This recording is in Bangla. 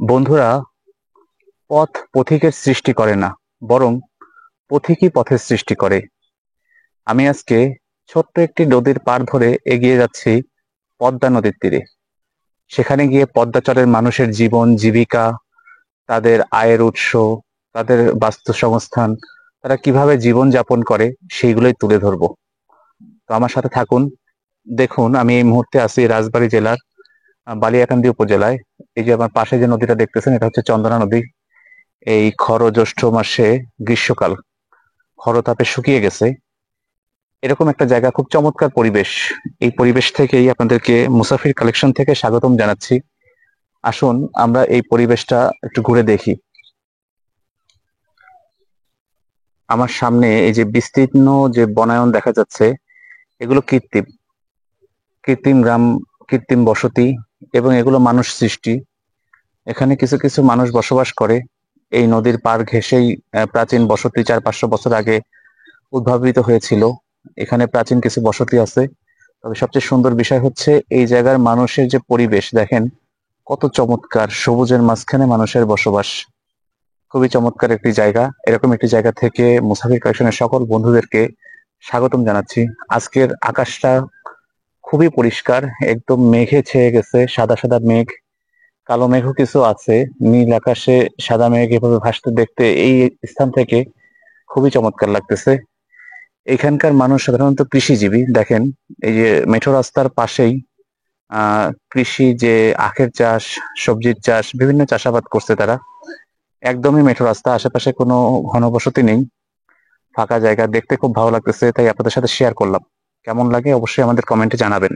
বন্ধুরা, পথ পথিকের সৃষ্টি করে না, বরং পথিকই পথের সৃষ্টি করে। আমি আজকে ছোট্ট একটি নদীর পাড় ধরে এগিয়ে যাচ্ছি পদ্মা নদীর তীরে। সেখানে গিয়ে পদ্মাচরের মানুষের জীবন জীবিকা, তাদের আয়ের উৎস, তাদের বাস্তুসংস্থান, তারা কিভাবে জীবন যাপন করে সেইগুলোই তুলে ধরবো। তো আমার সাথে থাকুন। দেখুন, আমি এই মুহূর্তে আছি রাজবাড়ী জেলার বালিয়াকান্দি উপজেলায়। এই যে আমার পাশে যে নদীটা দেখতেছেন, এটা হচ্ছে চন্দনা নদী। এই জ্যৈষ্ঠ মাসে গ্রীষ্মকাল, খরতাপে শুকিয়ে গেছে এরকম একটা জায়গা, খুব চমৎকার পরিবেশ। এই পরিবেশ থেকেই আপনাদেরকে মুসাফির কালেকশন থেকে স্বাগতম জানাচ্ছি। আসুন আমরা এই পরিবেশটা একটু ঘুরে দেখি। আমার সামনে এই যে বিস্তীর্ণ যে বনায়ন দেখা যাচ্ছে, এগুলো কৃত্রিম কৃত্রিম গ্রাম, কৃত্রিম বসতি, এবং এগুলো মানুষ সৃষ্টি। এখানে কিছু কিছু মানুষ বসবাস করে। এই নদীর পাড় ঘেঁষেই প্রাচীন বসতি 400-500 বছর আগে উদ্ভাবিত হয়েছিল। এখানে প্রাচীন কিছু বসতি আছে। তবে সবচেয়ে সুন্দর বিষয় হচ্ছে এই জায়গার মানুষের যে পরিবেশ, দেখেন কত চমৎকার, সবুজের মাঝখানে মানুষের বসবাস। খুবই চমৎকার একটি জায়গা। এরকম একটি জায়গা থেকে মুসাফির কালেকশনের সকল বন্ধুদেরকে স্বাগতম জানাচ্ছি। আজকের আকাশটা খুবই পরিষ্কার, একদম মেঘে ছেয়ে গেছে, সাদা সাদা মেঘ, কালো মেঘও কিছু আছে। নীল আকাশে সাদা মেঘ এভাবে ভাসতে দেখতে এই স্থান থেকে খুবই চমৎকার লাগতেছে। এখানকার মানুষ সাধারণত কৃষিজীবী। দেখেন, এই যে মেঠো রাস্তার পাশেই কৃষি, যে আখের চাষ, সবজির চাষ, বিভিন্ন চাষাবাদ করছে তারা। একদমই মেঠো রাস্তা, আশেপাশে কোনো ঘনবসতি নেই, ফাঁকা জায়গা। দেখতে খুব ভালো লাগতেছে, তাই আপনাদের সাথে শেয়ার করলাম। কেমন লাগে অবশ্যই আমাদের কমেন্টে জানাবেন।